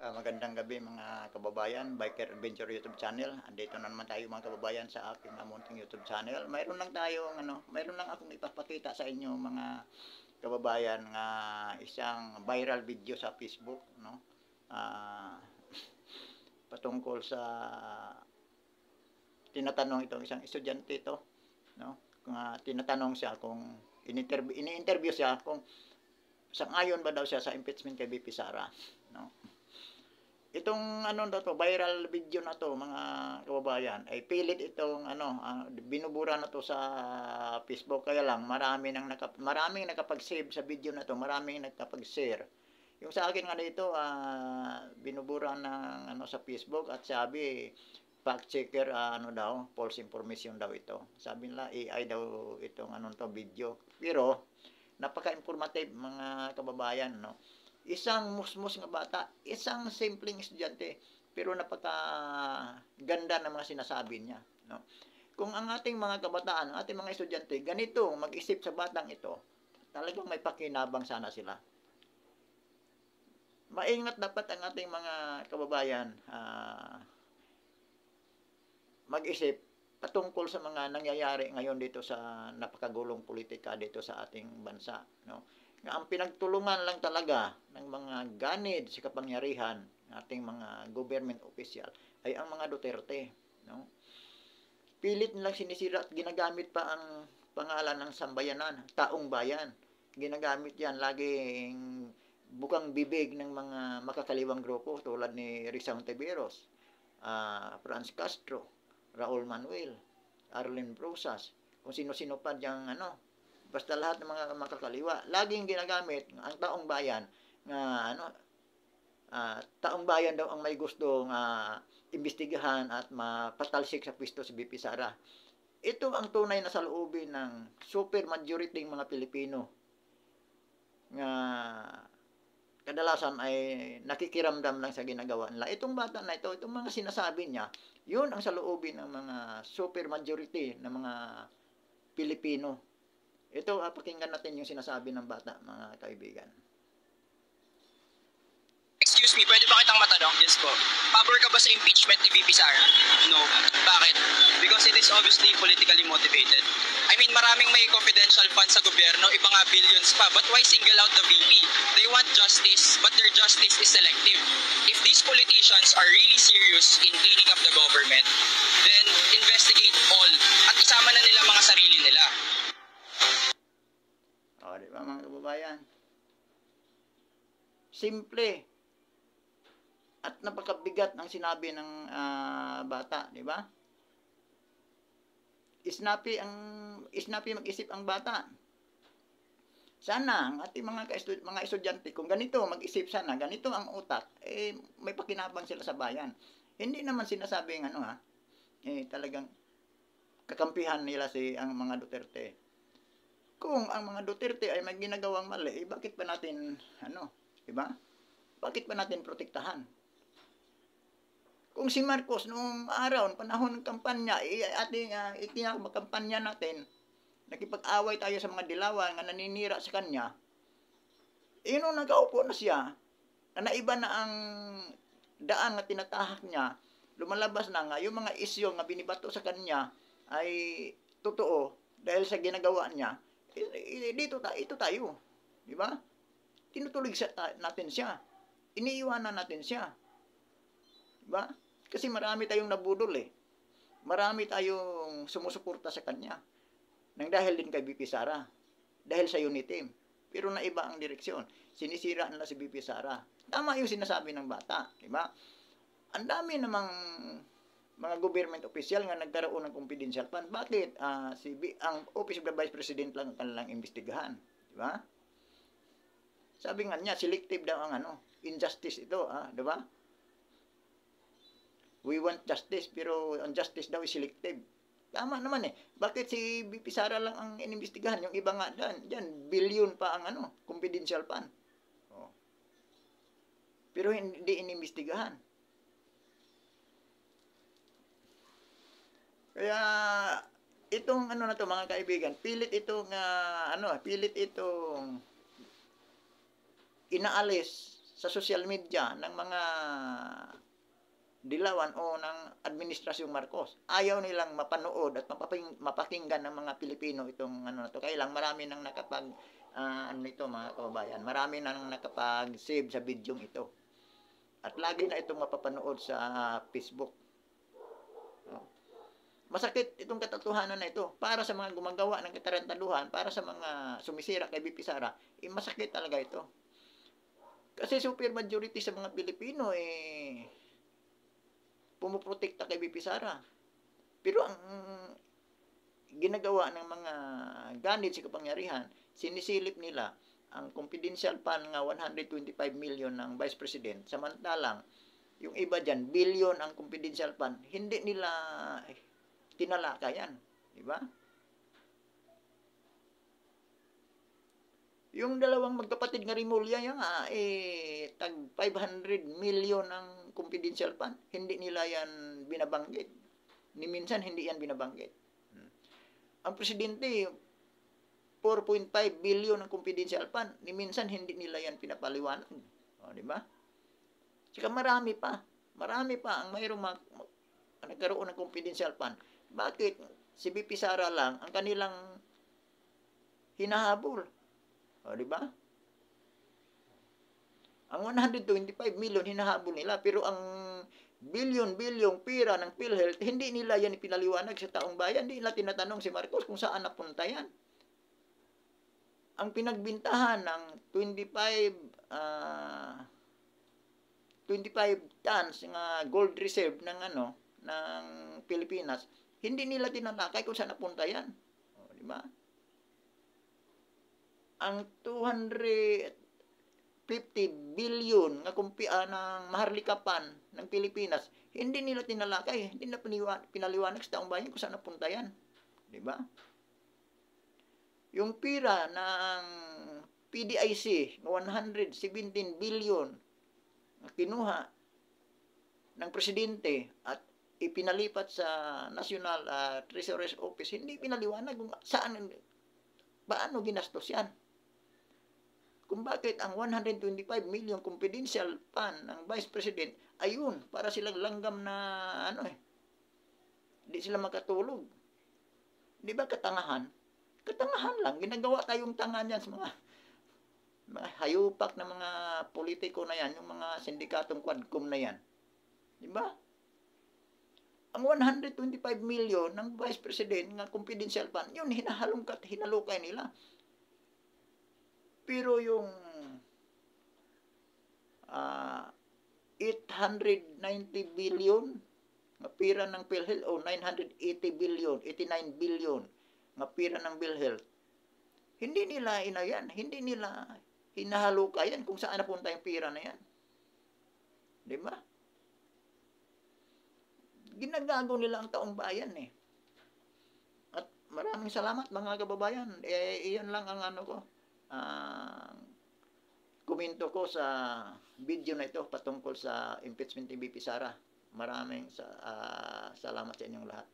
Magandang gabi mga kababayan, Biker Adventure YouTube channel. Andito na naman tayo mga kababayan sa aking munting YouTube channel. Mayroon lang akong ipapakita sa inyo mga kababayan nga isang viral video sa Facebook, no? Ah, patungkol sa tinatanong itong isang estudyante ito, no? Kung tinatanong siya kung ini-interview siya kung sang-ayon ba daw siya sa impeachment kay BP Sara, no? Itong viral video na to mga kababayan ay pilit itong binubura na to sa Facebook, kaya lang maraming nakapag-save sa video na to, maraming nakapag-share. Yung sa akin nga dito binubura ng sa Facebook at sabi fact checker daw, false information daw ito. Sabi nila AI daw itong video. Pero napaka-informative mga kababayan, no? Isang musmus nga bata, isang simpleng estudyante, pero napaka ganda ng mga sinasabi niya, no? Kung ang ating mga kabataan, ang ating mga estudyante ganito mag-isip sa batang ito, talagang may pakinabang sana sila. Maingat dapat ang ating mga kababayan mag-isip patungkol sa mga nangyayari ngayon dito sa napakagulong politika dito sa ating bansa, no? Nga ang pinagtulungan lang talaga ng mga ganid sa kapangyarihan ng ating mga government official ay ang mga Duterte, no? Pilit nilang sinisira at ginagamit pa ang pangalan ng sambayanan, taong bayan. Ginagamit yan laging bukang bibig ng mga makakaliwang grupo tulad ni Rizal Ontiveros, Franz Castro, Raul Manuel, Arlen Brusas, kung sino-sino pa diyang basta lahat ng mga makakaliwa, laging ginagamit ang taong bayan nga taong bayan daw ang may gustong imbestigahan at mapatalsik sa pwesto si BP Sara. Ito ang tunay na saloobin ng super majority ng mga Pilipino nga kadalasan ay nakikiramdam lang sa ginagawa nila. Itong bata na ito, itong mga sinasabi niya, yun ang saloobin ng mga super majority ng mga Pilipino. Ito, pakinggan natin yung sinasabi ng bata, mga kaibigan. Excuse me, pwede ba kitang matanong? Yes po. Pabor ka ba sa impeachment ni VP Sara? No. Bakit? Because it is obviously politically motivated. I mean, maraming may confidential funds sa gobyerno, iba nga billions pa. But why single out the VP? They want justice, but their justice is selective. If these politicians are really serious in cleaning up the government, then investigate all at isama na nila mga sarili nila. O, di ba mga kababayan? Simple at napakabigat ng sinabi ng bata, di ba? Snappy mag-isip ang bata. Sana ang ating mga estudyante, kung ganito mag-isip sana, ganito ang utak, may pakinabang sila sa bayan. Hindi naman sinasabing talagang kakampihan nila ang mga Duterte. Kung ang mga Duterte ay may ginagawang mali, bakit pa natin di ba? Bakit pa natin protektahan? Kung si Marcos noong araw, panahon ng kampanya, ikinakampanya natin, nakipag-away tayo sa mga dilawan nga naninira sa kanya, nung nagaupo na siya, na naiba na ang daan na tinatahak niya, lumalabas na nga, yung mga isyo nga binibato sa kanya ay totoo dahil sa ginagawa niya, ito tayo. Di ba? Tinutulig natin siya. Iniiwanan natin siya. Diba? Kasi marami tayong nabudol Marami tayong sumusuporta sa kanya. Nang dahil din kay BP Sara. Dahil sa Unitim. Pero naiba ang direksyon. Sinisira nila si BP Sara. Tama yung sinasabi ng bata. Diba? Ang dami namang mga government official nga nagkaroon ng confidential fund. Bakit? Ang Office of the Vice President lang ang kanilang imbestigahan. Diba? Sabi nga niya, selective daw ang injustice ito. Diba? We want justice, pero ang justice daw is selective. Tama naman Bakit si BP Sara lang ang inimbestigahan? Yung iba nga dyan, billion pa ang confidential fund. Oh. Pero hindi inimbestigahan. Kaya, itong na to mga kaibigan, pilit itong inaalis sa social media ng mga dilawan o ng administrasyong Marcos. Ayaw nilang mapanood at mapakinggan ng mga Pilipino itong ano na to. Kaya lang marami nang nakapag ano ito mga kababayan, marami nang nakapag-save sa video ito. At lagi na itong mapapanood sa Facebook. Masakit itong katotohanan na ito para sa mga gumagawa ng katarantaduhan, para sa mga sumisira kay BP Sara, masakit talaga ito. Kasi super majority sa mga Pilipino pumuprotekta kay BP Sara. Pero ang ginagawa ng mga ganit sa kapangyarihan, sinisilip nila ang confidential fund nga 125 million ng Vice President. Samantalang, yung iba dyan, billion ang confidential fund, hindi nila tinalakayan. Diba? Yung dalawang magkapatid nga Rimulya yan nga, tag 500 million ang confidential fund. Hindi nila yan binabanggit. Ni minsan hindi yan binabanggit. Ang presidente, 4.5 billion ang confidential fund. Ni minsan hindi nila yan pinapaliwanag. O, di ba? Saka marami pa. Marami pa ang mayroong nagkaroon ng confidential fund. Bakit? Si BP Sara lang ang kanilang hinahabol. O, di ba? Ang 125 million hinahabol nila, pero ang billion pira ng PhilHealth, hindi nila yan ipinaliwanag sa taong bayan. Hindi nila tinatanong si Marcos kung saan napunta yan. Ang pinagbintahan ng 25 tons ng gold reserve ng ng Pilipinas, hindi nila tinalakay kung saan napunta yan. O, di ba? Ang 250 billion ng maharlikapan ng Pilipinas, hindi nila tinalakay, hindi nila pinaliwanag sa taong bayan kung saan napunta yan. Di ba? Yung pira ng PDIC, 117 billion na kinuha ng presidente at ipinalipat sa National Treasury's Office, hindi pinaliwanag kung saan, paano ginastos yan. Kung bakit ang 125 million confidential fund ng Vice President, ayun, para silang langgam na hindi sila makatulog. Di ba katangahan? Katangahan lang. Ginagawa tayong tanga niyan sa mga hayupak na mga politiko na yan, yung mga sindikatong quadcom na yan. Di ba? Ang 125 million ng Vice President ng confidential fund, yun, hinalukay nila. Pero yung 890 billion nga pira ng PhilHealth o 980 billion, 89 billion nga pira ng PhilHealth, hindi nila hindi nila hinahalukayan kung saan napunta yung pira na yan. Di ba? Ginagago nila ang taong bayan At maraming salamat mga kababayan. Iyan lang ang komento ko sa video na ito patungkol sa impeachment ni BP Sara. Maraming salamat sa inyong lahat.